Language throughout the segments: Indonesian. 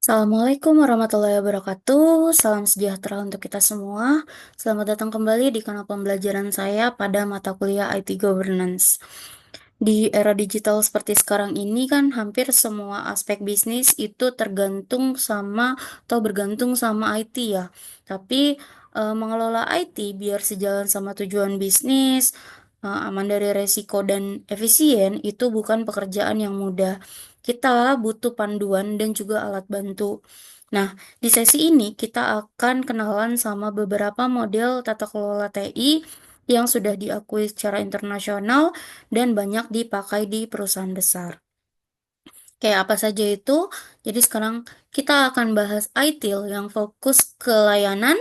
Assalamualaikum warahmatullahi wabarakatuh. Salam sejahtera untuk kita semua. Selamat datang kembali di kanal pembelajaran saya pada mata kuliah IT Governance. Di era digital seperti sekarang ini kan hampir semua aspek bisnis itu tergantung sama atau bergantung sama IT ya. Tapi mengelola IT biar sejalan sama tujuan bisnis, aman dari resiko dan efisien itu bukan pekerjaan yang mudah. Kita butuh panduan dan juga alat bantu. Nah, di sesi ini kita akan kenalan sama beberapa model tata kelola TI yang sudah diakui secara internasional dan banyak dipakai di perusahaan besar. Kayak apa saja itu? Jadi sekarang kita akan bahas ITIL yang fokus ke layanan,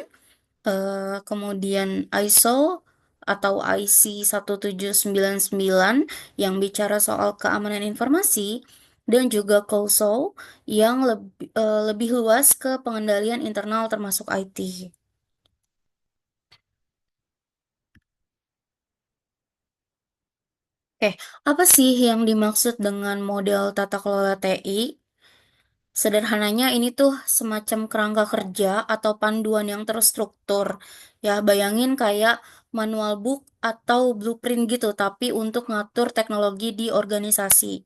kemudian ISO atau IC 1799 yang bicara soal keamanan informasi, dan juga COSO yang lebih luas ke pengendalian internal termasuk IT. Oke, apa sih yang dimaksud dengan model tata kelola TI? Sederhananya ini tuh semacam kerangka kerja atau panduan yang terstruktur. Ya, bayangin kayak manual book atau blueprint gitu, tapi untuk ngatur teknologi di organisasi.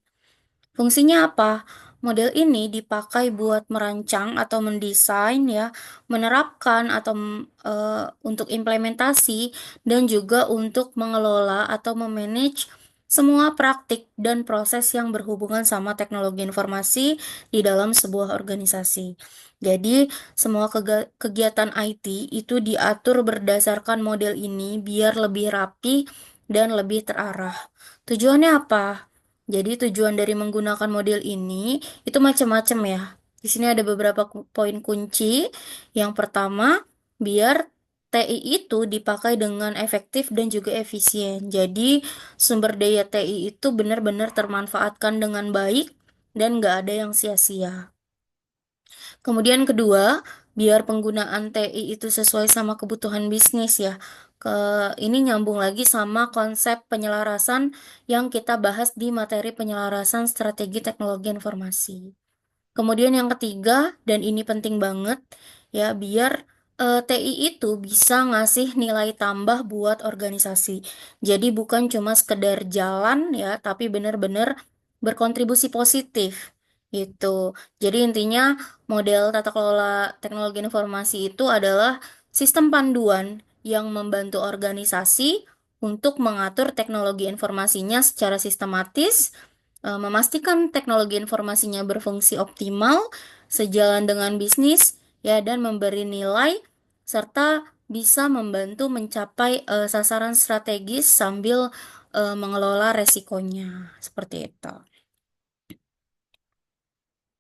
Fungsinya apa? Model ini dipakai buat merancang atau mendesain ya, menerapkan atau untuk implementasi dan juga untuk mengelola atau memanage semua praktik dan proses yang berhubungan sama teknologi informasi di dalam sebuah organisasi. Jadi, semua kegiatan IT itu diatur berdasarkan model ini biar lebih rapi dan lebih terarah. Tujuannya apa? Jadi tujuan dari menggunakan model ini itu macam-macam ya. Di sini ada beberapa poin kunci. Yang pertama, biar TI itu dipakai dengan efektif dan juga efisien. Jadi sumber daya TI itu benar-benar termanfaatkan dengan baik dan nggak ada yang sia-sia. Kemudian kedua, biar penggunaan TI itu sesuai sama kebutuhan bisnis ya. Ini nyambung lagi sama konsep penyelarasan yang kita bahas di materi penyelarasan strategi teknologi informasi. Kemudian yang ketiga, dan ini penting banget ya, biar TI itu bisa ngasih nilai tambah buat organisasi. Jadi bukan cuma sekedar jalan ya, tapi benar-benar berkontribusi positif gitu. Jadi intinya model tata kelola teknologi informasi itu adalah sistem panduan yang membantu organisasi untuk mengatur teknologi informasinya secara sistematis, memastikan teknologi informasinya berfungsi optimal, sejalan dengan bisnis, ya, dan memberi nilai, serta bisa membantu mencapai sasaran strategis sambil mengelola resikonya. Seperti itu.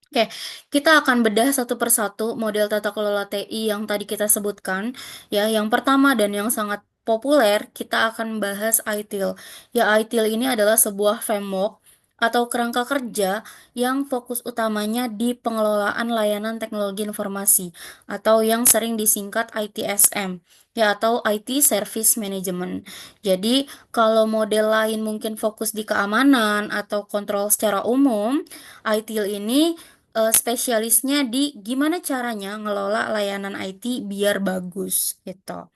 Oke, kita akan bedah satu persatu model tata kelola TI yang tadi kita sebutkan. Ya, yang pertama dan yang sangat populer, kita akan bahas ITIL. Ya, ITIL ini adalah sebuah framework atau kerangka kerja yang fokus utamanya di pengelolaan layanan teknologi informasi atau yang sering disingkat ITSM, ya, atau IT Service Management. Jadi, kalau model lain mungkin fokus di keamanan atau kontrol secara umum, ITIL ini spesialisnya di gimana caranya ngelola layanan IT biar bagus gitu.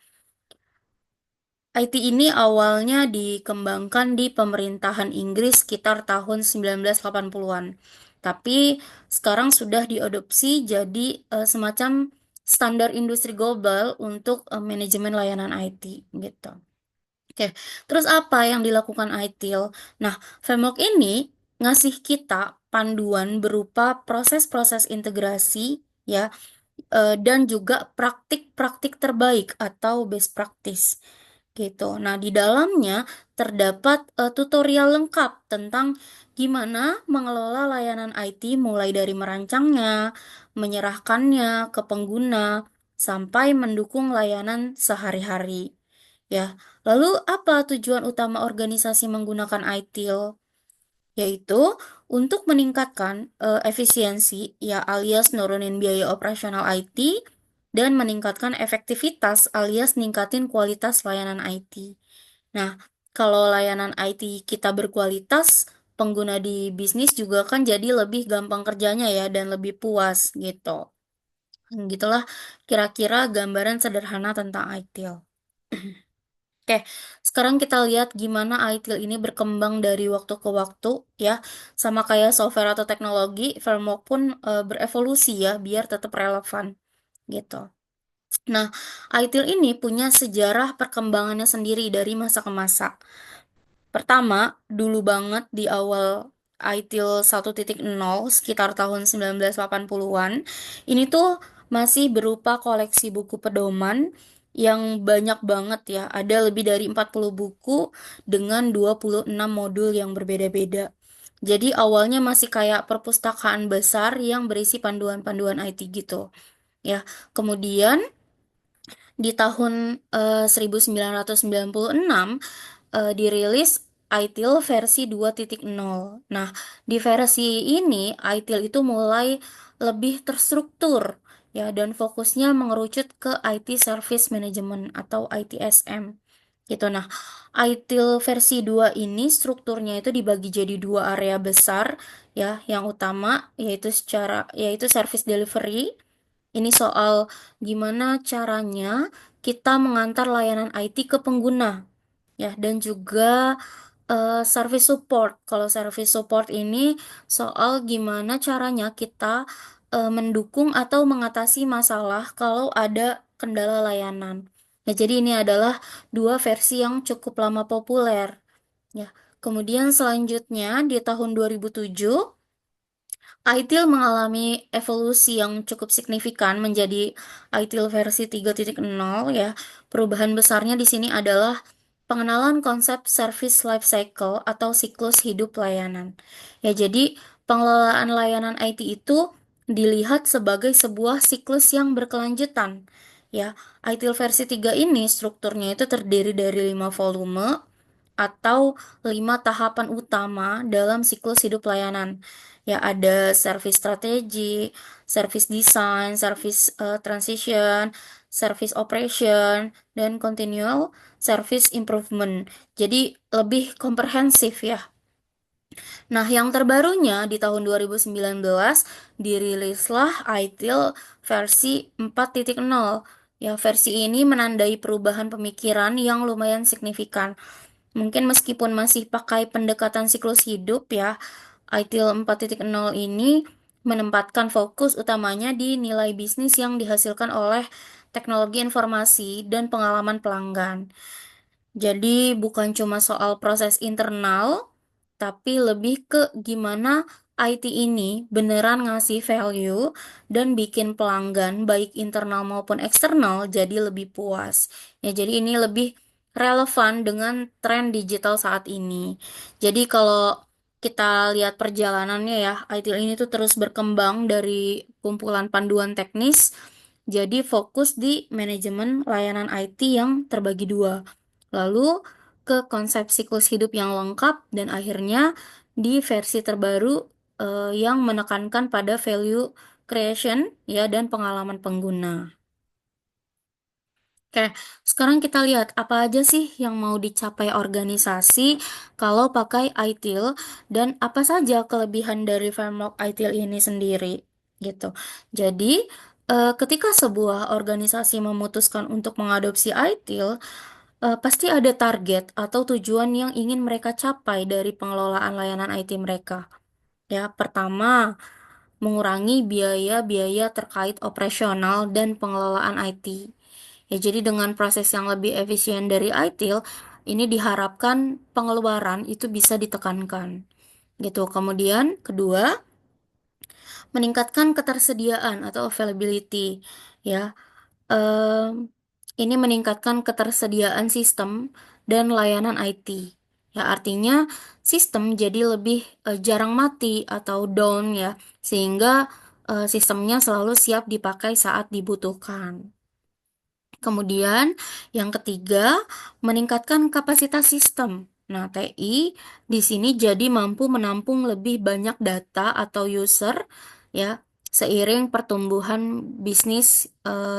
IT ini awalnya dikembangkan di pemerintahan Inggris sekitar tahun 1980-an. Tapi sekarang sudah diadopsi jadi semacam standar industri global untuk manajemen layanan IT gitu. Oke, terus apa yang dilakukan ITIL? Nah, framework ini ngasih kita panduan berupa proses-proses integrasi ya, dan juga praktik-praktik terbaik atau best practice gitu. Nah, di dalamnya terdapat tutorial lengkap tentang gimana mengelola layanan IT mulai dari merancangnya, menyerahkannya ke pengguna, sampai mendukung layanan sehari-hari. Ya, lalu apa tujuan utama organisasi menggunakan ITIL? Yaitu untuk meningkatkan efisiensi ya alias nurunin biaya operasional IT dan meningkatkan efektivitas alias ningkatin kualitas layanan IT. Nah, kalau layanan IT kita berkualitas, pengguna di bisnis juga kan jadi lebih gampang kerjanya ya dan lebih puas gitu. Gitulah kira-kira gambaran sederhana tentang ITIL. Oke, sekarang kita lihat gimana ITIL ini berkembang dari waktu ke waktu ya. Sama kayak software atau teknologi, framework pun berevolusi ya biar tetap relevan gitu. Nah, ITIL ini punya sejarah perkembangannya sendiri dari masa ke masa. Pertama, dulu banget di awal ITIL 1.0 sekitar tahun 1980-an, ini tuh masih berupa koleksi buku pedoman yang banyak banget ya. Ada lebih dari 40 buku dengan 26 modul yang berbeda-beda. Jadi awalnya masih kayak perpustakaan besar yang berisi panduan-panduan IT gitu. Ya, kemudian di tahun 1996 dirilis ITIL versi 2.0. Nah, di versi ini ITIL itu mulai lebih terstruktur ya dan fokusnya mengerucut ke IT Service Management atau ITSM gitu. Nah, ITIL versi 2 ini strukturnya itu dibagi jadi dua area besar ya. Yang utama yaitu service delivery. Ini soal gimana caranya kita mengantar layanan IT ke pengguna ya dan juga service support. Kalau service support ini soal gimana caranya kita mendukung atau mengatasi masalah kalau ada kendala layanan. Ya, jadi ini adalah dua versi yang cukup lama populer. Ya, kemudian selanjutnya di tahun 2007 ITIL mengalami evolusi yang cukup signifikan menjadi ITIL versi 3.0 ya. Perubahan besarnya di sini adalah pengenalan konsep service life cycle atau siklus hidup layanan. Ya, jadi pengelolaan layanan IT itu dilihat sebagai sebuah siklus yang berkelanjutan. Ya, ITIL versi 3 ini strukturnya itu terdiri dari 5 volume atau 5 tahapan utama dalam siklus hidup layanan. Ya, ada service strategi, service design, service transition, service operation, dan continual service improvement. Jadi lebih komprehensif ya. Nah, yang terbarunya di tahun 2019 dirilislah ITIL versi 4.0. Ya, versi ini menandai perubahan pemikiran yang lumayan signifikan. Mungkin meskipun masih pakai pendekatan siklus hidup ya, ITIL 4.0 ini menempatkan fokus utamanya di nilai bisnis yang dihasilkan oleh teknologi informasi dan pengalaman pelanggan. Jadi bukan cuma soal proses internal, tapi lebih ke gimana IT ini beneran ngasih value dan bikin pelanggan baik internal maupun eksternal jadi lebih puas. Ya, jadi ini lebih relevan dengan tren digital saat ini. Jadi kalau kita lihat perjalanannya ya, IT ini tuh terus berkembang dari kumpulan panduan teknis jadi fokus di manajemen layanan IT yang terbagi dua. Lalu ke konsep siklus hidup yang lengkap dan akhirnya di versi terbaru yang menekankan pada value creation ya dan pengalaman pengguna. Oke, sekarang kita lihat apa aja sih yang mau dicapai organisasi kalau pakai ITIL dan apa saja kelebihan dari framework ITIL ini sendiri gitu. Jadi, ketika sebuah organisasi memutuskan untuk mengadopsi ITIL, pasti ada target atau tujuan yang ingin mereka capai dari pengelolaan layanan IT mereka. Ya, pertama, mengurangi biaya-biaya terkait operasional dan pengelolaan IT. Ya, jadi dengan proses yang lebih efisien dari ITIL, ini diharapkan pengeluaran itu bisa ditekankan. Gitu. Kemudian, kedua, meningkatkan ketersediaan atau availability. Ya, ini meningkatkan ketersediaan sistem dan layanan IT. Ya, artinya sistem jadi lebih jarang mati atau down ya, sehingga sistemnya selalu siap dipakai saat dibutuhkan. Kemudian yang ketiga, meningkatkan kapasitas sistem. Nah, TI di sini jadi mampu menampung lebih banyak data atau user ya, seiring pertumbuhan bisnis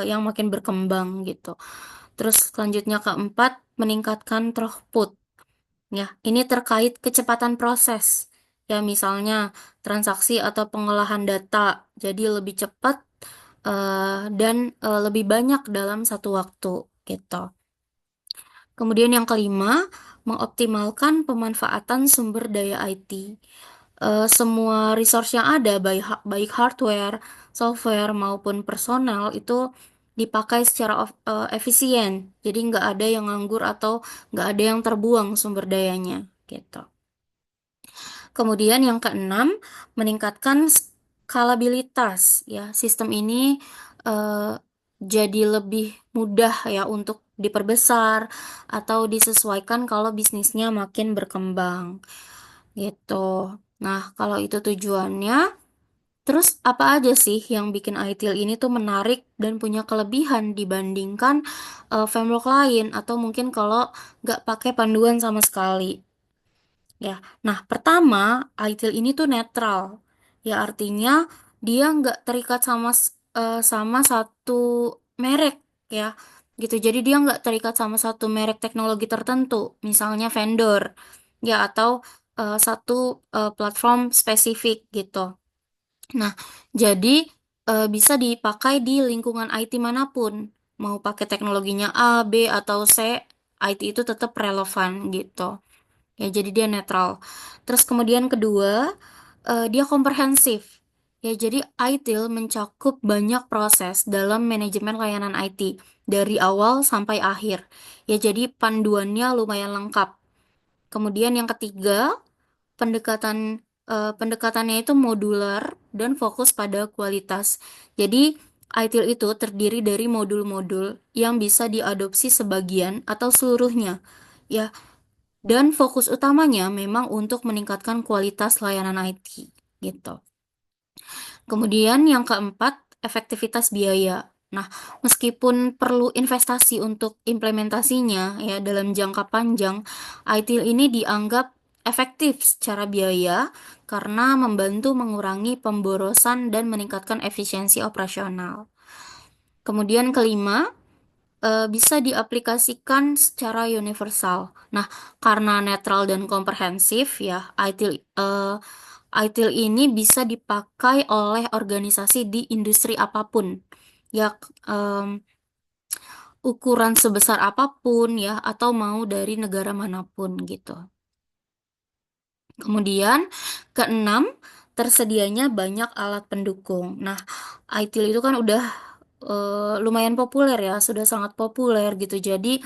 yang makin berkembang gitu. Terus selanjutnya keempat, meningkatkan throughput. Ya, ini terkait kecepatan proses. Ya, misalnya transaksi atau pengolahan data, jadi lebih cepat dan lebih banyak dalam satu waktu gitu. Kemudian yang kelima, mengoptimalkan pemanfaatan sumber daya IT. Semua resource yang ada, baik hardware, software maupun personal itu dipakai secara efisien. Jadi nggak ada yang nganggur atau nggak ada yang terbuang sumber dayanya gitu. Kemudian yang keenam, meningkatkan skalabilitas ya. Sistem ini eh, jadi lebih mudah ya untuk diperbesar atau disesuaikan kalau bisnisnya makin berkembang gitu. Nah, kalau itu tujuannya, terus apa aja sih yang bikin ITIL ini tuh menarik dan punya kelebihan dibandingkan framework lain atau mungkin kalau nggak pakai panduan sama sekali? Ya, nah pertama, ITIL ini tuh netral. Ya artinya dia nggak terikat sama satu merek ya, gitu. Jadi dia nggak terikat sama satu merek teknologi tertentu, misalnya vendor, ya atau satu platform spesifik gitu. Nah, jadi bisa dipakai di lingkungan IT manapun. Mau pakai teknologinya A, B, atau C, IT itu tetap relevan gitu. Ya, jadi dia netral. Terus kemudian kedua, dia komprehensif. Ya, jadi ITIL mencakup banyak proses dalam manajemen layanan IT dari awal sampai akhir. Ya, jadi panduannya lumayan lengkap. Kemudian yang ketiga, pendekatannya itu modular dan fokus pada kualitas. Jadi ITIL itu terdiri dari modul-modul yang bisa diadopsi sebagian atau seluruhnya. Ya, dan fokus utamanya memang untuk meningkatkan kualitas layanan IT gitu. Kemudian yang keempat, efektivitas biaya. Nah, meskipun perlu investasi untuk implementasinya ya dalam jangka panjang, ITIL ini dianggap efektif secara biaya karena membantu mengurangi pemborosan dan meningkatkan efisiensi operasional. Kemudian kelima, bisa diaplikasikan secara universal. Nah, karena netral dan komprehensif ya, ITIL ini bisa dipakai oleh organisasi di industri apapun. Ya, em, ukuran sebesar apapun ya, atau mau dari negara manapun gitu. Kemudian, keenam, tersedianya banyak alat pendukung. Nah, ITIL itu kan udah lumayan populer ya, sudah sangat populer gitu. Jadi,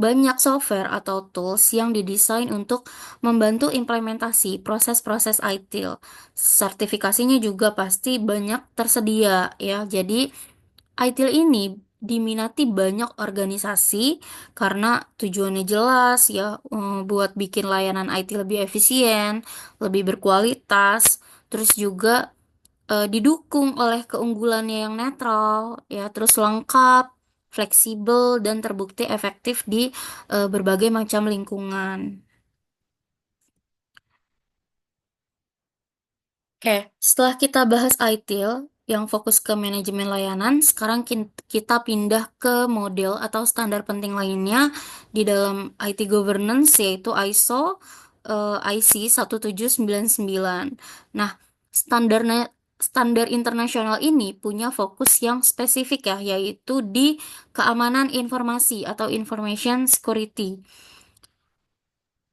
banyak software atau tools yang didesain untuk membantu implementasi proses-proses ITIL. Sertifikasinya juga pasti banyak tersedia ya. Jadi ITIL ini diminati banyak organisasi karena tujuannya jelas ya, buat bikin layanan IT lebih efisien, lebih berkualitas, terus juga didukung oleh keunggulannya yang netral, ya, terus lengkap, fleksibel, dan terbukti efektif di berbagai macam lingkungan. Oke, setelah kita bahas ITIL yang fokus ke manajemen layanan, sekarang kita pindah ke model atau standar penting lainnya di dalam IT governance, yaitu ISO IC 1799. Nah, standarnya standar internasional ini punya fokus yang spesifik ya, yaitu di keamanan informasi atau information security.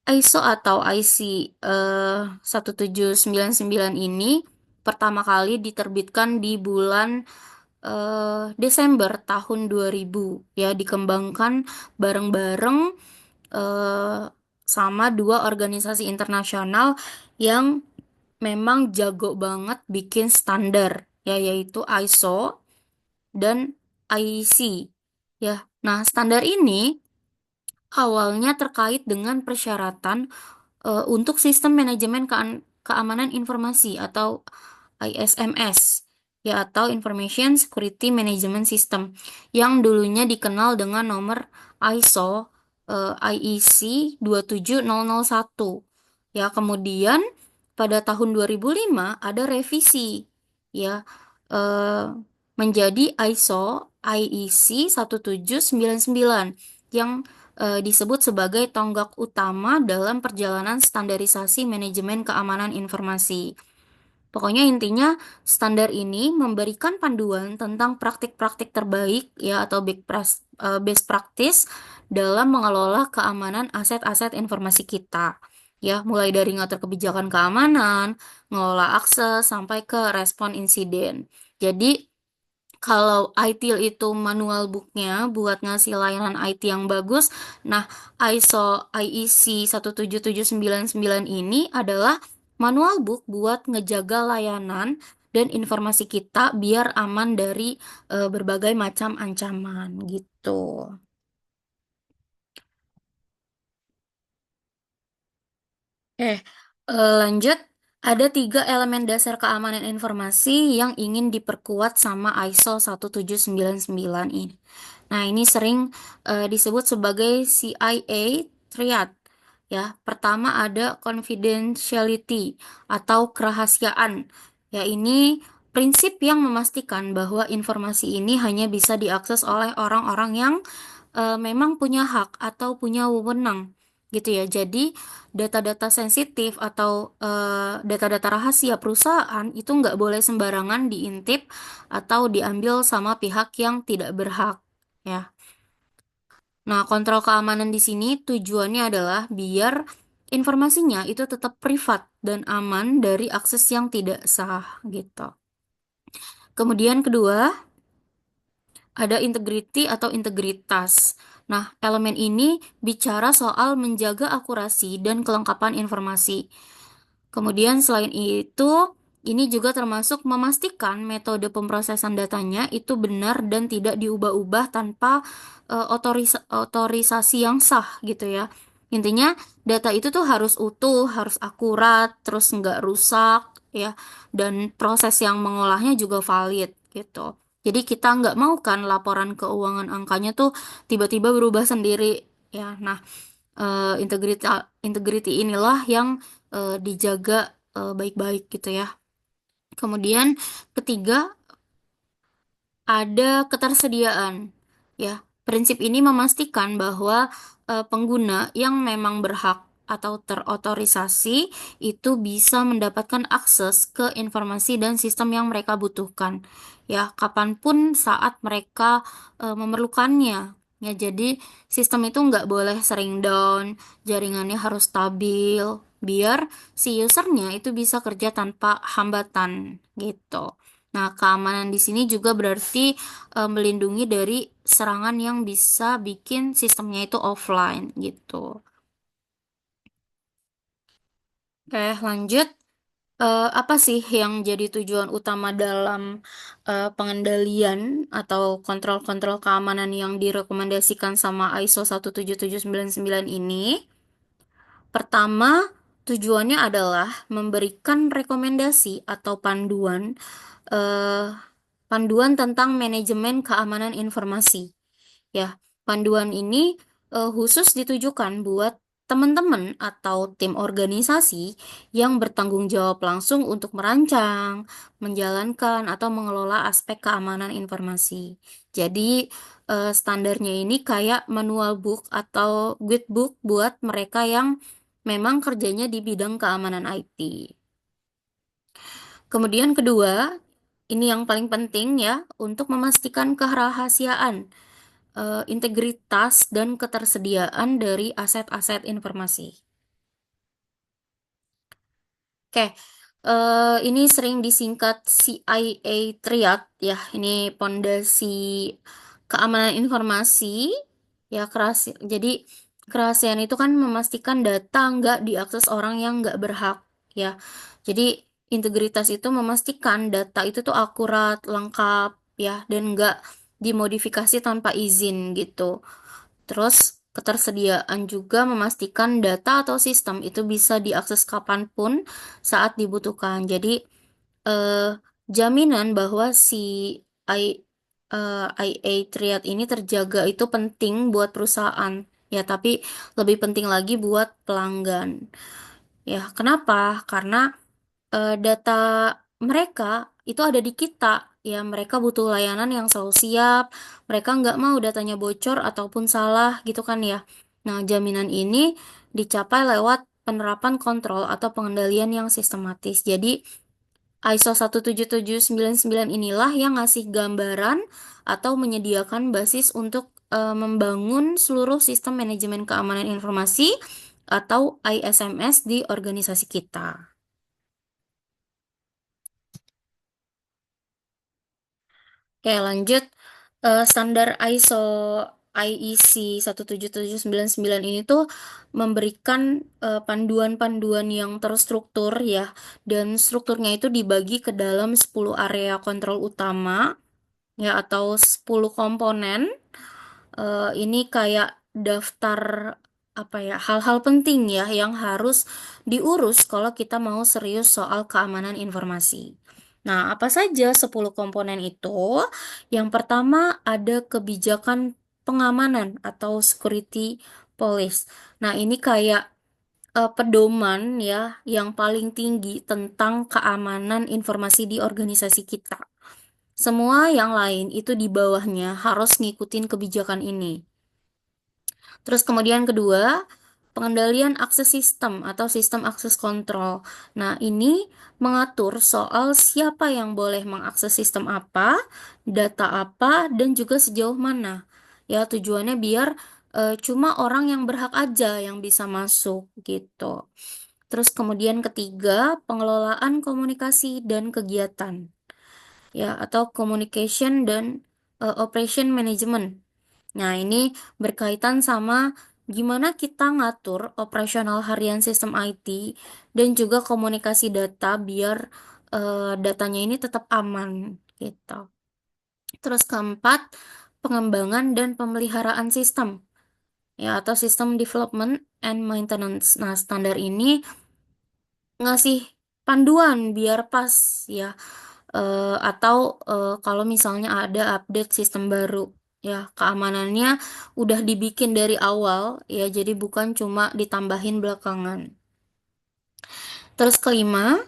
ISO atau IC 1799 ini pertama kali diterbitkan di bulan Desember tahun 2000 ya, dikembangkan bareng-bareng eh, sama dua organisasi internasional yang memang jago banget bikin standar ya, yaitu ISO dan IEC ya. Nah, standar ini awalnya terkait dengan persyaratan untuk sistem manajemen keamanan informasi atau ISMS ya, atau Information Security Management System yang dulunya dikenal dengan nomor ISO IEC 27001 ya. Kemudian pada tahun 2005 ada revisi ya, eh, menjadi ISO IEC 1799 yang disebut sebagai tonggak utama dalam perjalanan standarisasi manajemen keamanan informasi. Pokoknya intinya standar ini memberikan panduan tentang praktik-praktik terbaik ya atau best practice dalam mengelola keamanan aset-aset informasi kita. Ya, mulai dari ngatur kebijakan keamanan, mengelola akses sampai ke respon insiden. Jadi kalau ITIL itu manual booknya buat ngasih layanan IT yang bagus, nah ISO IEC 17799 ini adalah manual book buat ngejaga layanan dan informasi kita biar aman dari berbagai macam ancaman gitu. Eh, lanjut, ada tiga elemen dasar keamanan informasi yang ingin diperkuat sama ISO 17799 ini. Nah, ini sering disebut sebagai CIA Triad. Ya, pertama ada confidentiality atau kerahasiaan. Ya, ini prinsip yang memastikan bahwa informasi ini hanya bisa diakses oleh orang-orang yang memang punya hak atau punya wewenang gitu ya. Jadi data-data sensitif atau data-data rahasia perusahaan itu nggak boleh sembarangan diintip atau diambil sama pihak yang tidak berhak ya. Nah, kontrol keamanan di sini tujuannya adalah biar informasinya itu tetap privat dan aman dari akses yang tidak sah gitu. Kemudian kedua, ada integrity atau integritas. Nah, elemen ini bicara soal menjaga akurasi dan kelengkapan informasi. Kemudian selain itu, ini juga termasuk memastikan metode pemrosesan datanya itu benar dan tidak diubah-ubah tanpa otorisasi yang sah gitu ya. Intinya data itu tuh harus utuh, harus akurat, terus nggak rusak ya, dan proses yang mengolahnya juga valid gitu. Jadi kita nggak mau kan laporan keuangan angkanya tuh tiba-tiba berubah sendiri ya. Nah, integrity inilah yang dijaga baik-baik gitu ya. Kemudian ketiga ada ketersediaan. Ya, prinsip ini memastikan bahwa pengguna yang memang berhak atau terotorisasi itu bisa mendapatkan akses ke informasi dan sistem yang mereka butuhkan. Ya, kapanpun saat mereka memerlukannya. Ya, jadi sistem itu nggak boleh sering down, jaringannya harus stabil, biar si usernya itu bisa kerja tanpa hambatan gitu. Nah, keamanan di sini juga berarti melindungi dari serangan yang bisa bikin sistemnya itu offline gitu. Oke, lanjut. Apa sih yang jadi tujuan utama dalam pengendalian atau kontrol-kontrol keamanan yang direkomendasikan sama ISO 17799 ini? Pertama, tujuannya adalah memberikan rekomendasi atau eh, panduan tentang manajemen keamanan informasi. Ya, panduan ini khusus ditujukan buat teman-teman atau tim organisasi yang bertanggung jawab langsung untuk merancang, menjalankan, atau mengelola aspek keamanan informasi. Jadi, standarnya ini kayak manual book atau guidebook buat mereka yang memang kerjanya di bidang keamanan IT. Kemudian kedua, ini yang paling penting ya, untuk memastikan kerahasiaan, integritas, dan ketersediaan dari aset-aset informasi. Oke, ini sering disingkat CIA Triad ya. Ini pondasi keamanan informasi ya jadi kerahasiaan itu kan memastikan data nggak diakses orang yang nggak berhak ya. Jadi integritas itu memastikan data itu tuh akurat, lengkap ya, dan nggak dimodifikasi tanpa izin gitu. Terus ketersediaan juga memastikan data atau sistem itu bisa diakses kapanpun saat dibutuhkan. Jadi eh, jaminan bahwa si I, IA Triad ini terjaga itu penting buat perusahaan. Ya, tapi lebih penting lagi buat pelanggan. Ya, kenapa? Karena data mereka itu ada di kita. Ya, mereka butuh layanan yang selalu siap. Mereka nggak mau datanya bocor ataupun salah gitu kan ya. Nah, jaminan ini dicapai lewat penerapan kontrol atau pengendalian yang sistematis. Jadi, ISO 17799 inilah yang ngasih gambaran atau menyediakan basis untuk membangun seluruh sistem manajemen keamanan informasi atau ISMS di organisasi kita. Oke, lanjut. Standar ISO IEC 17799 ini tuh memberikan panduan-panduan yang terstruktur ya, dan strukturnya itu dibagi ke dalam 10 area kontrol utama ya atau 10 komponen. Ini kayak daftar apa ya, hal-hal penting ya yang harus diurus kalau kita mau serius soal keamanan informasi. Nah, apa saja 10 komponen itu? Yang pertama ada kebijakan pengamanan atau security policy. Nah, ini kayak pedoman ya yang paling tinggi tentang keamanan informasi di organisasi kita. Semua yang lain itu di bawahnya harus ngikutin kebijakan ini. Terus kemudian kedua, pengendalian akses sistem atau sistem akses kontrol. Nah, ini mengatur soal siapa yang boleh mengakses sistem apa, data apa, dan juga sejauh mana. Ya, tujuannya biar cuma orang yang berhak aja yang bisa masuk gitu. Terus kemudian ketiga, pengelolaan komunikasi dan kegiatan. Ya, atau communication dan operation management. Nah, ini berkaitan sama gimana kita ngatur operasional harian sistem IT dan juga komunikasi data biar datanya ini tetap aman gitu. Terus keempat, pengembangan dan pemeliharaan sistem ya atau sistem development and maintenance. Nah, standar ini ngasih panduan biar pas ya. Atau kalau misalnya ada update sistem baru ya keamanannya udah dibikin dari awal ya jadi bukan cuma ditambahin belakangan. Terus kelima,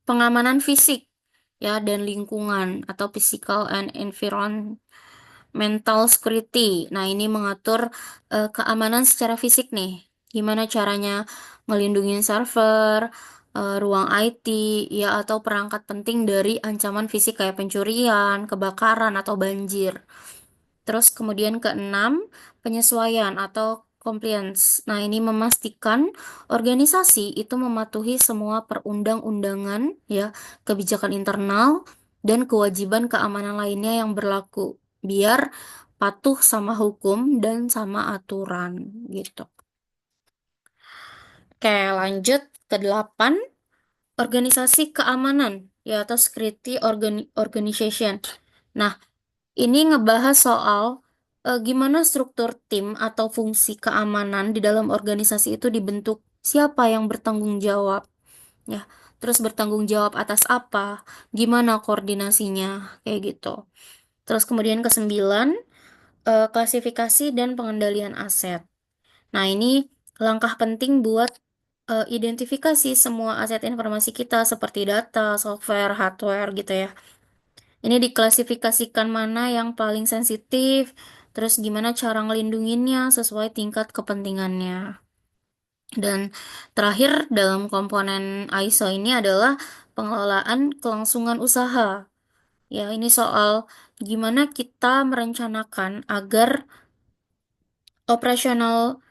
pengamanan fisik ya dan lingkungan atau physical and environmental security. Nah, ini mengatur keamanan secara fisik nih. Gimana caranya ngelindungin server, ruang IT, ya atau perangkat penting dari ancaman fisik kayak pencurian, kebakaran, atau banjir. Terus kemudian keenam, penyesuaian atau compliance. Nah, ini memastikan organisasi itu mematuhi semua perundang-undangan, ya, kebijakan internal, dan kewajiban keamanan lainnya yang berlaku, biar patuh sama hukum dan sama aturan, gitu. Oke, lanjut ke 8, organisasi keamanan, ya, atau security organization. Nah, ini ngebahas soal gimana struktur tim atau fungsi keamanan di dalam organisasi itu dibentuk, siapa yang bertanggung jawab, ya. Terus bertanggung jawab atas apa, gimana koordinasinya, kayak gitu. Terus kemudian kesembilan, klasifikasi dan pengendalian aset. Nah, ini langkah penting buat identifikasi semua aset informasi kita seperti data, software, hardware gitu ya. Ini diklasifikasikan mana yang paling sensitif, terus gimana cara ngelindunginnya sesuai tingkat kepentingannya. Dan terakhir dalam komponen ISO ini adalah pengelolaan kelangsungan usaha. Ya, ini soal gimana kita merencanakan agar operasional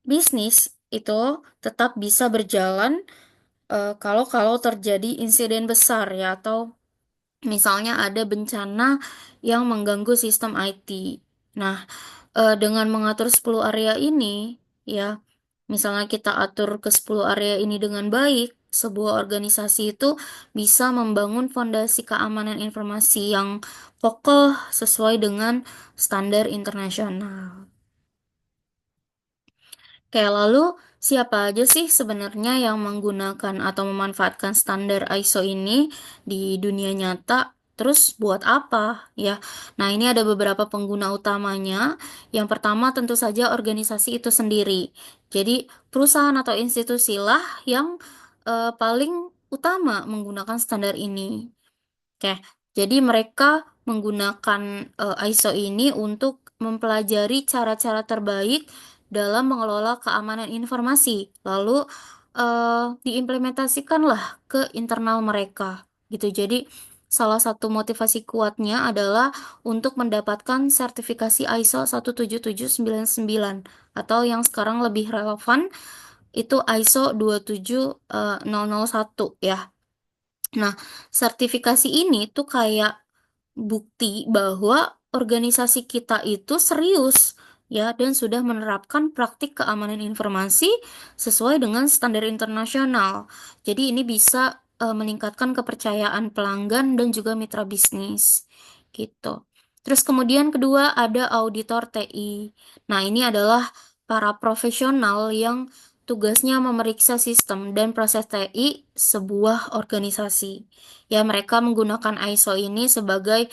bisnis itu tetap bisa berjalan kalau terjadi insiden besar ya atau misalnya ada bencana yang mengganggu sistem IT. Nah, dengan mengatur 10 area ini, ya, misalnya kita atur ke 10 area ini dengan baik, sebuah organisasi itu bisa membangun fondasi keamanan informasi yang kokoh sesuai dengan standar internasional. Kayak lalu, siapa aja sih sebenarnya yang menggunakan atau memanfaatkan standar ISO ini di dunia nyata? Terus buat apa ya? Nah, ini ada beberapa pengguna utamanya. Yang pertama tentu saja organisasi itu sendiri. Jadi, perusahaan atau institusi lah yang paling utama menggunakan standar ini. Oke, jadi mereka menggunakan ISO ini untuk mempelajari cara-cara terbaik dalam mengelola keamanan informasi, lalu diimplementasikanlah ke internal mereka, gitu. Jadi, salah satu motivasi kuatnya adalah untuk mendapatkan sertifikasi ISO 17799 atau yang sekarang lebih relevan itu ISO 27001 ya. Nah, sertifikasi ini tuh kayak bukti bahwa organisasi kita itu serius ya dan sudah menerapkan praktik keamanan informasi sesuai dengan standar internasional. Jadi ini bisa meningkatkan kepercayaan pelanggan dan juga mitra bisnis gitu. Terus kemudian kedua ada auditor TI. Nah, ini adalah para profesional yang tugasnya memeriksa sistem dan proses TI sebuah organisasi. Ya, mereka menggunakan ISO ini sebagai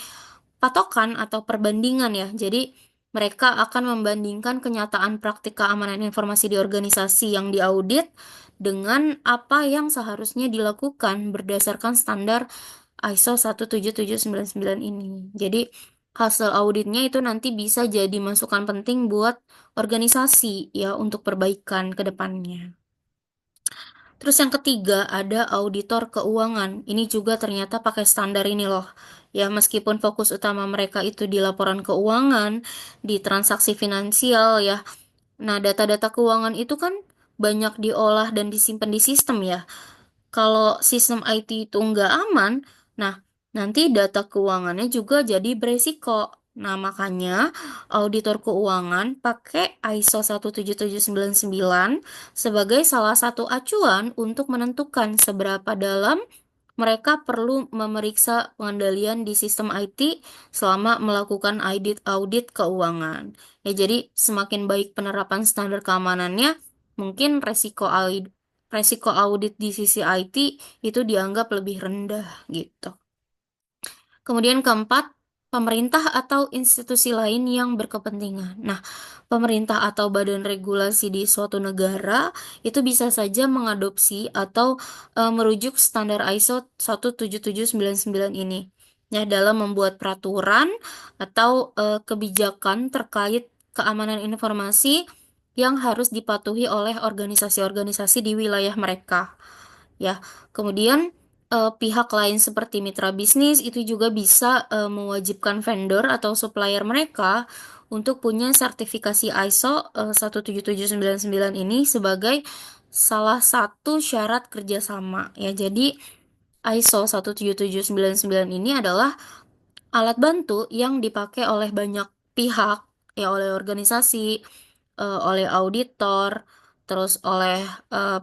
patokan atau perbandingan ya. Jadi, mereka akan membandingkan kenyataan praktik keamanan informasi di organisasi yang diaudit dengan apa yang seharusnya dilakukan berdasarkan standar ISO 17799 ini. Jadi, hasil auditnya itu nanti bisa jadi masukan penting buat organisasi ya untuk perbaikan ke depannya. Terus yang ketiga ada auditor keuangan. Ini juga ternyata pakai standar ini loh. Ya, meskipun fokus utama mereka itu di laporan keuangan, di transaksi finansial ya. Nah, data-data keuangan itu kan banyak diolah dan disimpan di sistem ya. Kalau sistem IT itu nggak aman, nah nanti data keuangannya juga jadi beresiko. Nah, makanya auditor keuangan pakai ISO 17799 sebagai salah satu acuan untuk menentukan seberapa dalam mereka perlu memeriksa pengendalian di sistem IT selama melakukan audit keuangan. Ya, jadi semakin baik penerapan standar keamanannya, mungkin resiko audit di sisi IT itu dianggap lebih rendah gitu. Kemudian keempat, pemerintah atau institusi lain yang berkepentingan. Nah, pemerintah atau badan regulasi di suatu negara itu bisa saja mengadopsi atau merujuk standar ISO 17799 ini. Ya, dalam membuat peraturan atau kebijakan terkait keamanan informasi yang harus dipatuhi oleh organisasi-organisasi di wilayah mereka. Ya, kemudian pihak lain seperti mitra bisnis itu juga bisa mewajibkan vendor atau supplier mereka untuk punya sertifikasi ISO 17799 ini sebagai salah satu syarat kerjasama ya. Jadi ISO 17799 ini adalah alat bantu yang dipakai oleh banyak pihak ya, oleh organisasi, oleh auditor, terus oleh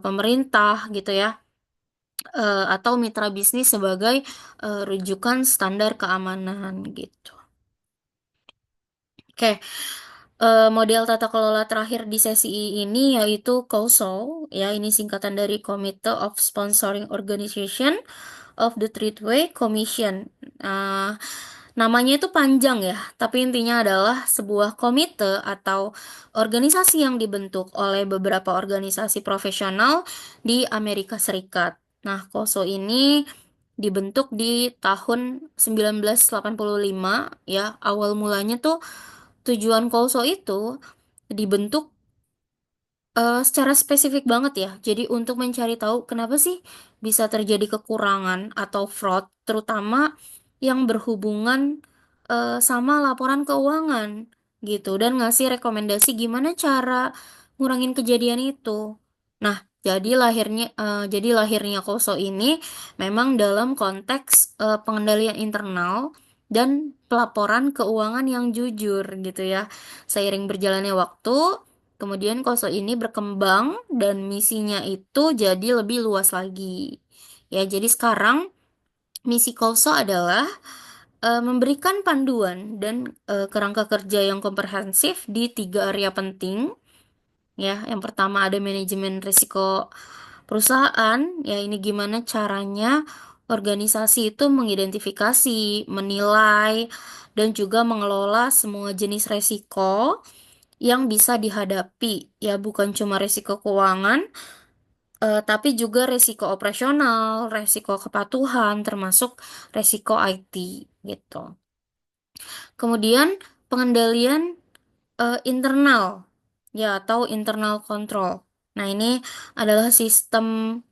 pemerintah gitu ya, atau mitra bisnis sebagai rujukan standar keamanan gitu. Oke, model tata kelola terakhir di sesi ini yaitu COSO, ya ini singkatan dari Committee of Sponsoring Organization of the Treatway Commission. Uh, Namanya itu panjang ya, tapi intinya adalah sebuah komite atau organisasi yang dibentuk oleh beberapa organisasi profesional di Amerika Serikat. Nah, COSO ini dibentuk di tahun 1985 ya. Awal mulanya tuh tujuan COSO itu dibentuk secara spesifik banget ya. Jadi untuk mencari tahu kenapa sih bisa terjadi kekurangan atau fraud, terutama yang berhubungan sama laporan keuangan gitu, dan ngasih rekomendasi gimana cara ngurangin kejadian itu. Nah, jadi lahirnya KOSO ini memang dalam konteks pengendalian internal dan pelaporan keuangan yang jujur gitu ya. Seiring berjalannya waktu, kemudian KOSO ini berkembang dan misinya itu jadi lebih luas lagi. Ya, jadi sekarang misi KOSO adalah memberikan panduan dan kerangka kerja yang komprehensif di 3 area penting. Ya, yang pertama ada manajemen risiko perusahaan. Ya, ini gimana caranya organisasi itu mengidentifikasi, menilai, dan juga mengelola semua jenis resiko yang bisa dihadapi. Ya, bukan cuma resiko keuangan, tapi juga resiko operasional, resiko kepatuhan, termasuk resiko IT gitu. Kemudian pengendalian Internal, ya, atau internal control. Nah, ini adalah sistem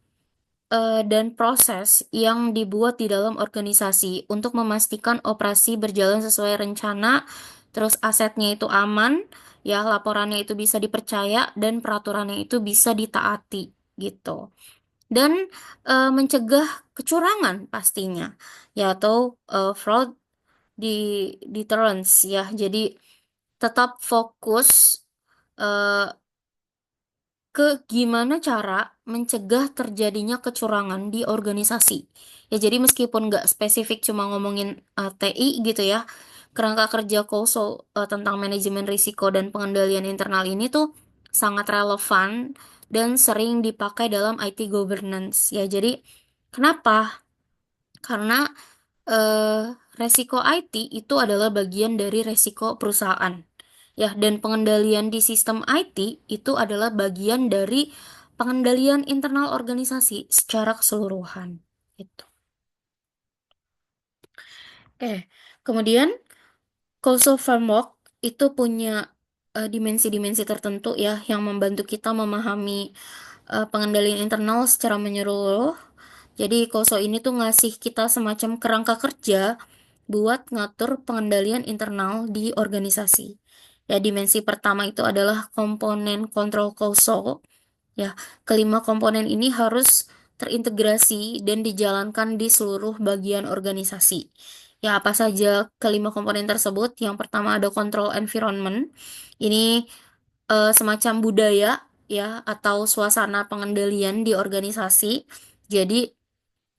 dan proses yang dibuat di dalam organisasi untuk memastikan operasi berjalan sesuai rencana, terus asetnya itu aman, ya, laporannya itu bisa dipercaya, dan peraturannya itu bisa ditaati, gitu. Dan mencegah kecurangan pastinya, ya, atau fraud di deterrence, ya. Jadi tetap fokus eh, ke gimana cara mencegah terjadinya kecurangan di organisasi. Ya, jadi meskipun nggak spesifik cuma ngomongin TI gitu ya, kerangka kerja KOSO tentang manajemen risiko dan pengendalian internal ini tuh sangat relevan dan sering dipakai dalam IT governance. Ya, jadi kenapa? Karena eh, resiko IT itu adalah bagian dari resiko perusahaan. Ya, dan pengendalian di sistem IT itu adalah bagian dari pengendalian internal organisasi secara keseluruhan. Gitu. Oke, kemudian causal framework itu punya dimensi-dimensi tertentu ya yang membantu kita memahami pengendalian internal secara menyeluruh. Jadi COSO ini tuh ngasih kita semacam kerangka kerja buat ngatur pengendalian internal di organisasi. Ya, dimensi pertama itu adalah komponen kontrol COSO. Ya, kelima komponen ini harus terintegrasi dan dijalankan di seluruh bagian organisasi. Ya, apa saja kelima komponen tersebut? Yang pertama ada control environment. Ini semacam budaya ya atau suasana pengendalian di organisasi. Jadi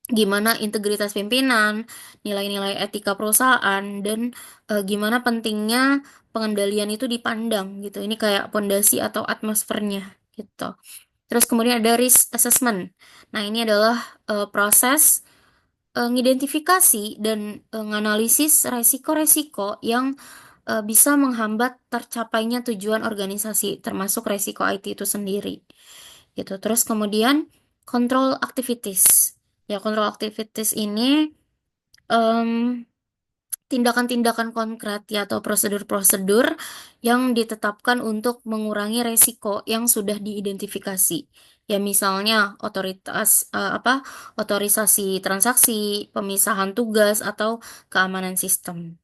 gimana integritas pimpinan, nilai-nilai etika perusahaan, dan gimana pentingnya pengendalian itu dipandang gitu. Ini kayak pondasi atau atmosfernya gitu. Terus kemudian ada risk assessment. Nah, ini adalah proses ngidentifikasi dan nganalisis resiko-resiko yang bisa menghambat tercapainya tujuan organisasi, termasuk resiko IT itu sendiri. Gitu. Terus kemudian control activities. Ya, control activities ini em, tindakan-tindakan konkret ya atau prosedur-prosedur yang ditetapkan untuk mengurangi resiko yang sudah diidentifikasi. Ya, misalnya otorisasi transaksi, pemisahan tugas atau keamanan sistem.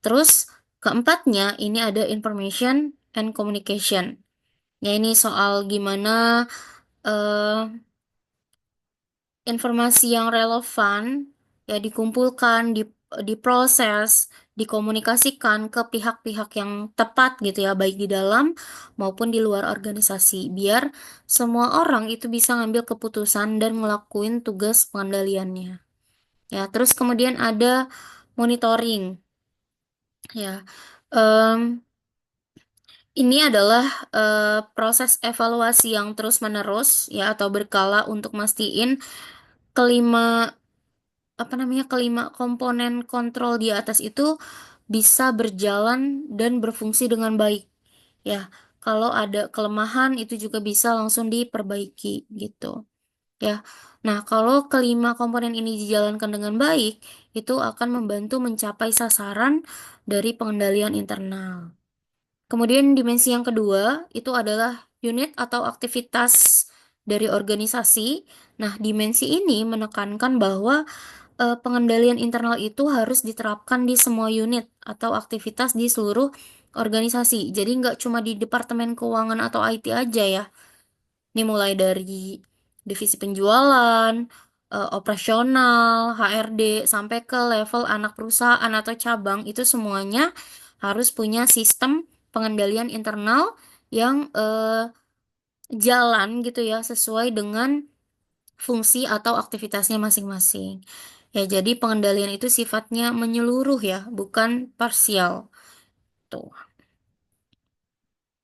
Terus keempatnya ini ada information and communication. Ya, ini soal gimana eh, informasi yang relevan ya dikumpulkan, diproses, dikomunikasikan ke pihak-pihak yang tepat gitu ya, baik di dalam maupun di luar organisasi, biar semua orang itu bisa ngambil keputusan dan ngelakuin tugas pengendaliannya. Ya, terus kemudian ada monitoring. Ya, Em, ini adalah proses evaluasi yang terus-menerus ya atau berkala untuk mastiin kelima kelima komponen kontrol di atas itu bisa berjalan dan berfungsi dengan baik. Ya, kalau ada kelemahan itu juga bisa langsung diperbaiki gitu. Ya. Nah, kalau kelima komponen ini dijalankan dengan baik, itu akan membantu mencapai sasaran dari pengendalian internal. Kemudian dimensi yang kedua itu adalah unit atau aktivitas dari organisasi. Nah, dimensi ini menekankan bahwa pengendalian internal itu harus diterapkan di semua unit atau aktivitas di seluruh organisasi. Jadi nggak cuma di Departemen Keuangan atau IT aja ya. Ini mulai dari divisi penjualan, operasional, HRD, sampai ke level anak perusahaan atau cabang, itu semuanya harus punya sistem pengendalian internal yang jalan gitu ya, sesuai dengan fungsi atau aktivitasnya masing-masing. Ya, jadi pengendalian itu sifatnya menyeluruh ya, bukan parsial. Tuh.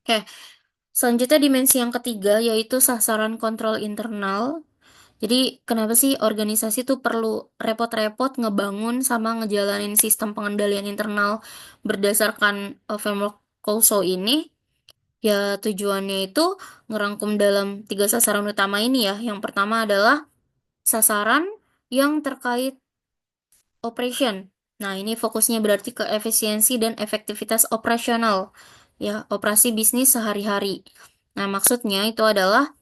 Oke, selanjutnya dimensi yang ketiga yaitu sasaran kontrol internal. Jadi kenapa sih organisasi tuh perlu repot-repot ngebangun sama ngejalanin sistem pengendalian internal berdasarkan framework COSO ini? Ya, tujuannya itu ngerangkum dalam tiga sasaran utama ini ya. Yang pertama adalah sasaran yang terkait operation. Nah, ini fokusnya berarti ke efisiensi dan efektivitas operasional. ya operasi bisnis sehari-hari. Nah, maksudnya itu adalah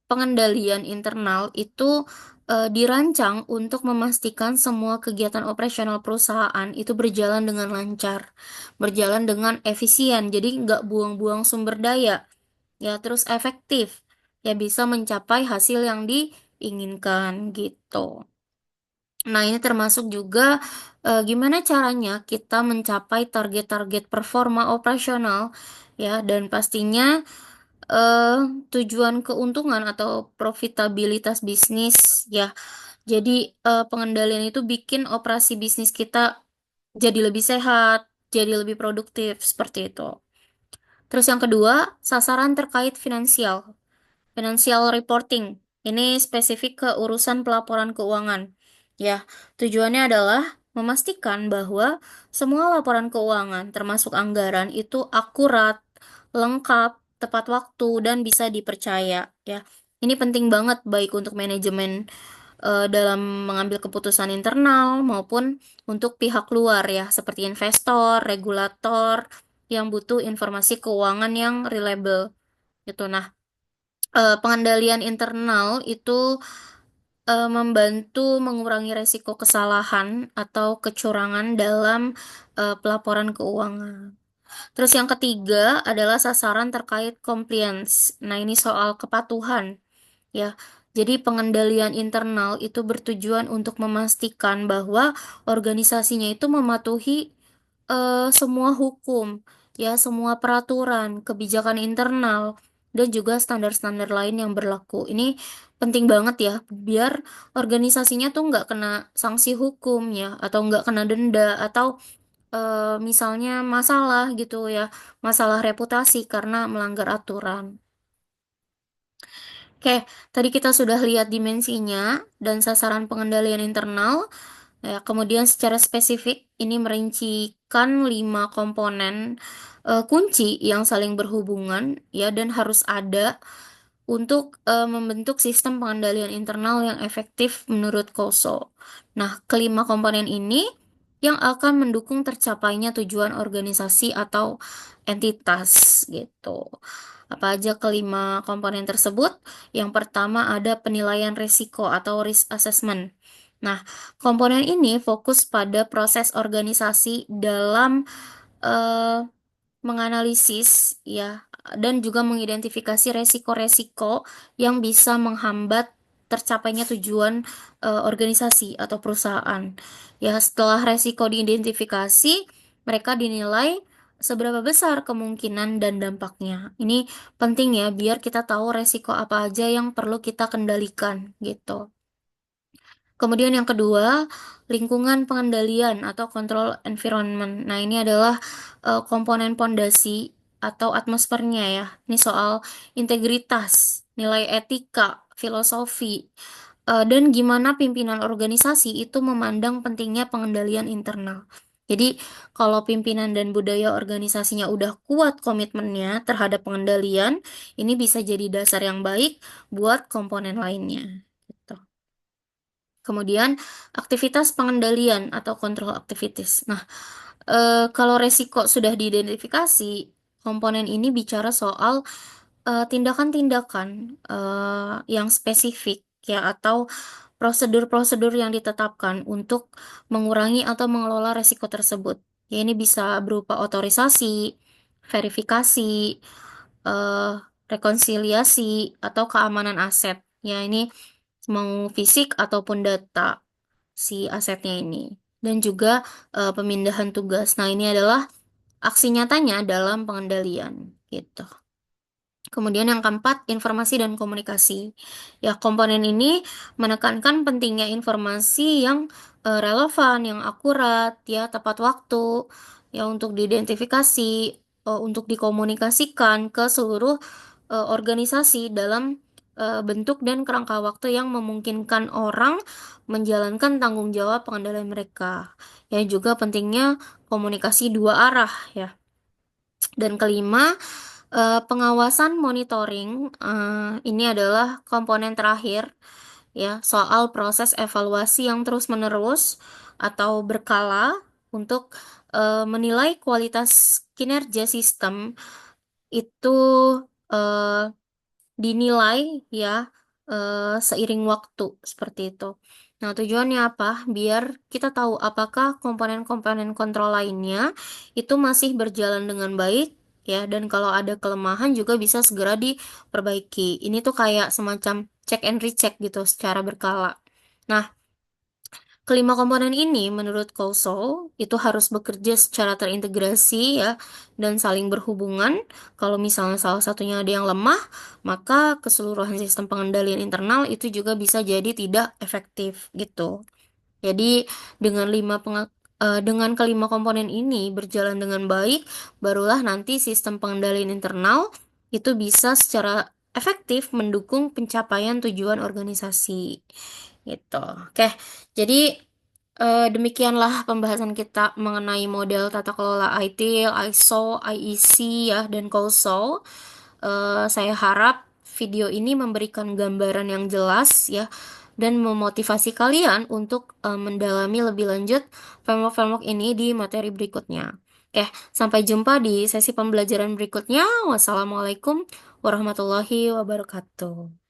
pengendalian internal itu dirancang untuk memastikan semua kegiatan operasional perusahaan itu berjalan dengan lancar, berjalan dengan efisien, jadi nggak buang-buang sumber daya, ya terus efektif, ya bisa mencapai hasil yang diinginkan gitu. Nah, ini termasuk juga gimana caranya kita mencapai target-target performa operasional, ya, dan pastinya eh, tujuan keuntungan atau profitabilitas bisnis, ya. Jadi pengendalian itu bikin operasi bisnis kita jadi lebih sehat, jadi lebih produktif seperti itu. Terus yang kedua, sasaran terkait finansial. Financial reporting. Ini spesifik ke urusan pelaporan keuangan. Ya, tujuannya adalah memastikan bahwa semua laporan keuangan, termasuk anggaran, itu akurat, lengkap, tepat waktu, dan bisa dipercaya. Ya, ini penting banget baik untuk manajemen dalam mengambil keputusan internal maupun untuk pihak luar ya, seperti investor, regulator yang butuh informasi keuangan yang reliable. Gitu. Nah, pengendalian internal itu membantu mengurangi resiko kesalahan atau kecurangan dalam pelaporan keuangan. Terus yang ketiga adalah sasaran terkait compliance. Nah, ini soal kepatuhan ya. Jadi pengendalian internal itu bertujuan untuk memastikan bahwa organisasinya itu mematuhi semua hukum, ya, semua peraturan, kebijakan internal, dan juga standar-standar lain yang berlaku. Ini penting banget ya, biar organisasinya tuh nggak kena sanksi hukum ya, atau nggak kena denda, atau misalnya masalah gitu ya, masalah reputasi karena melanggar aturan. Oke, tadi kita sudah lihat dimensinya dan sasaran pengendalian internal. Ya, kemudian secara spesifik ini merincikan 5 komponen kunci yang saling berhubungan ya dan harus ada untuk membentuk sistem pengendalian internal yang efektif menurut KOSO. Nah, kelima komponen ini yang akan mendukung tercapainya tujuan organisasi atau entitas gitu. Apa aja kelima komponen tersebut? Yang pertama ada penilaian risiko atau risk assessment. Nah, komponen ini fokus pada proses organisasi dalam eh, menganalisis ya dan juga mengidentifikasi resiko-resiko yang bisa menghambat tercapainya tujuan organisasi atau perusahaan. Ya, setelah resiko diidentifikasi, mereka dinilai seberapa besar kemungkinan dan dampaknya. Ini penting ya biar kita tahu resiko apa aja yang perlu kita kendalikan gitu. Kemudian yang kedua, lingkungan pengendalian atau control environment. Nah, ini adalah komponen pondasi atau atmosfernya ya. Ini soal integritas, nilai etika, filosofi, dan gimana pimpinan organisasi itu memandang pentingnya pengendalian internal. Jadi, kalau pimpinan dan budaya organisasinya udah kuat komitmennya terhadap pengendalian, ini bisa jadi dasar yang baik buat komponen lainnya. Gitu. Kemudian aktivitas pengendalian atau control activities. Nah, kalau resiko sudah diidentifikasi, komponen ini bicara soal tindakan-tindakan yang spesifik ya atau prosedur-prosedur yang ditetapkan untuk mengurangi atau mengelola resiko tersebut. Ya, ini bisa berupa otorisasi, verifikasi, eh, rekonsiliasi, atau keamanan aset. Ya, ini mau fisik ataupun data si asetnya ini. Dan juga pemindahan tugas. Nah, ini adalah aksi nyatanya dalam pengendalian gitu. Kemudian yang keempat, informasi dan komunikasi. Ya, komponen ini menekankan pentingnya informasi yang relevan, yang akurat, ya, tepat waktu, ya, untuk diidentifikasi, untuk dikomunikasikan ke seluruh organisasi dalam bentuk dan kerangka waktu yang memungkinkan orang menjalankan tanggung jawab pengendalian mereka. Ya, juga pentingnya komunikasi dua arah, ya. Dan kelima, pengawasan monitoring, ini adalah komponen terakhir ya soal proses evaluasi yang terus-menerus atau berkala untuk menilai kualitas kinerja sistem itu eh, dinilai ya seiring waktu seperti itu. Nah, tujuannya apa? Biar kita tahu apakah komponen-komponen kontrol lainnya itu masih berjalan dengan baik ya, dan kalau ada kelemahan juga bisa segera diperbaiki. Ini tuh kayak semacam check and recheck gitu secara berkala. Nah, kelima komponen ini menurut Couso itu harus bekerja secara terintegrasi ya dan saling berhubungan. Kalau misalnya salah satunya ada yang lemah, maka keseluruhan sistem pengendalian internal itu juga bisa jadi tidak efektif gitu. Jadi dengan dengan kelima komponen ini berjalan dengan baik, barulah nanti sistem pengendalian internal itu bisa secara efektif mendukung pencapaian tujuan organisasi. Gitu. Oke, jadi demikianlah pembahasan kita mengenai model tata kelola IT, ISO, IEC ya, dan COSO. Saya harap video ini memberikan gambaran yang jelas ya dan memotivasi kalian untuk mendalami lebih lanjut framework-framework ini di materi berikutnya. Oke, sampai jumpa di sesi pembelajaran berikutnya. Wassalamualaikum warahmatullahi wabarakatuh.